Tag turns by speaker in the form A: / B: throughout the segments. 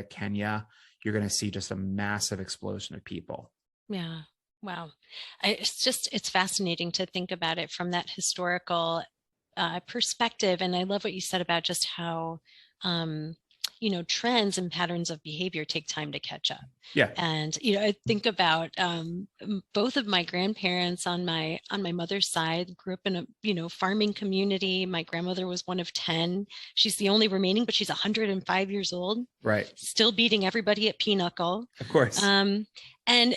A: India, Kenya, you're going to see just a massive explosion of people.
B: Yeah. Wow. It's fascinating to think about it from that historical perspective. And I love what you said about just how, trends and patterns of behavior take time to catch up.
A: Yeah.
B: And, I think about both of my grandparents on my mother's side grew up in a, farming community. My grandmother was one of 10. She's the only remaining, but she's 105 years old.
A: Right.
B: Still beating everybody at pinochle.
A: Of course.
B: And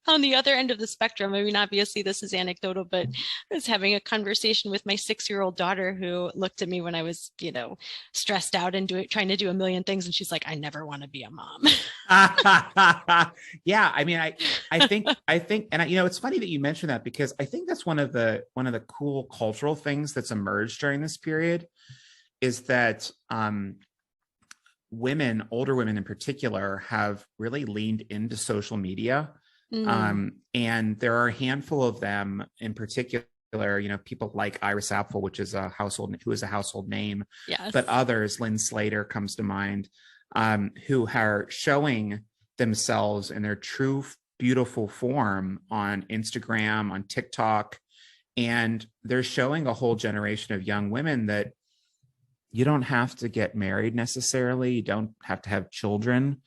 B: on the other end of the spectrum, I mean, obviously this is anecdotal, but I was having a conversation with my 6-year-old daughter who looked at me when I was, stressed out and trying to do a million things. And she's like, I never want to be a mom.
A: Yeah. I mean, I think, and it's funny that you mentioned that, because I think that's one of the cool cultural things that's emerged during this period is that, older women in particular, have really leaned into social media. And there are a handful of them in particular, people like Iris Apfel, who is a household name,
B: yes.
A: But others, Lynn Slater comes to mind, who are showing themselves in their true, beautiful form on Instagram, on TikTok. And they're showing a whole generation of young women that you don't have to get married necessarily. You don't have to have children.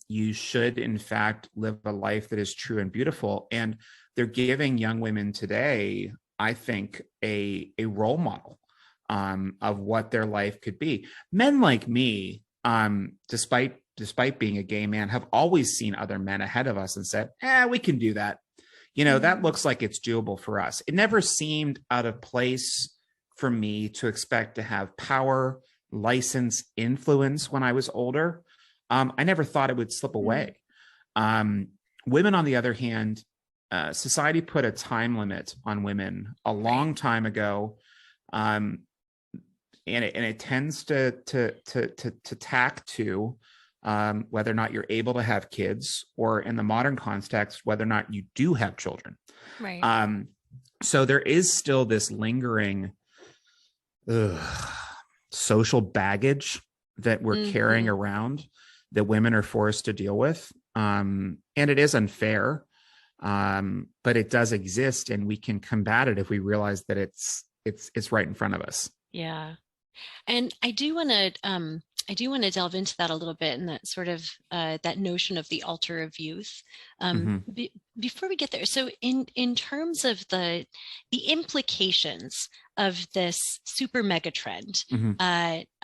A: You should, in fact, live a life that is true and beautiful. And they're giving young women today, I think, a role model of what their life could be. Men like me, despite being a gay man, have always seen other men ahead of us and said, we can do that. That looks like it's doable for us. It never seemed out of place for me to expect to have power, license, influence when I was older. I never thought it would slip away. Women, on the other hand, society put a time limit on women a long time ago. And it tends to tack to whether or not you're able to have kids, or in the modern context, whether or not you do have children.
B: Right.
A: So there is still this lingering social baggage that we're carrying around, that women are forced to deal with. And it is unfair, but it does exist, and we can combat it if we realize that it's right in front of us.
B: Yeah. And I do want to delve into that a little bit, and that sort of that notion of the altar of youth. Before we get there, so in terms of the implications of this super mega trend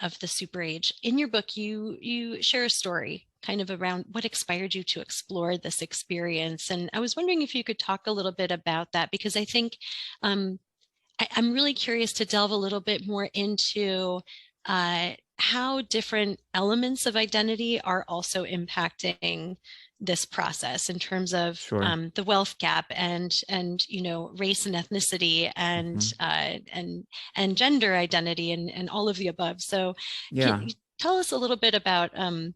B: of the super age, in your book, you share a story kind of around what inspired you to explore this experience, and I was wondering if you could talk a little bit about that, because I think I'm really curious to delve a little bit more into how different elements of identity are also impacting this process in terms of the wealth gap and race and ethnicity and gender identity and all of the above. So can you tell us a little bit about kind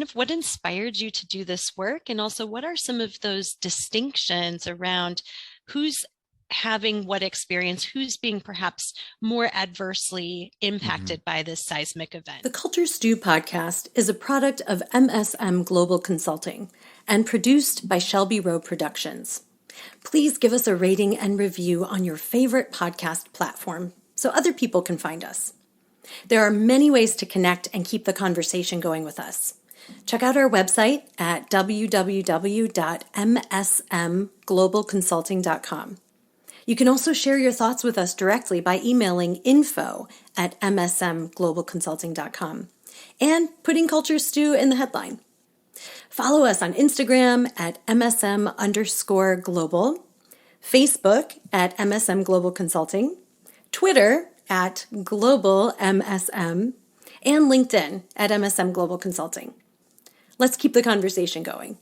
B: of what inspired you to do this work, and also what are some of those distinctions around who's having what experience, who's being perhaps more adversely impacted by this seismic event?
C: The Culture Stew podcast is a product of MSM Global Consulting and produced by Shelby Rowe Productions. Please give us a rating and review on your favorite podcast platform so other people can find us. There are many ways to connect and keep the conversation going with us. Check out our website at www.msmglobalconsulting.com. You can also share your thoughts with us directly by emailing info@msmglobalconsulting.com and putting Culture Stew in the headline. Follow us on Instagram at MSM_global, Facebook at MSM Global Consulting, Twitter at Global MSM, and LinkedIn at MSM Global Consulting. Let's keep the conversation going.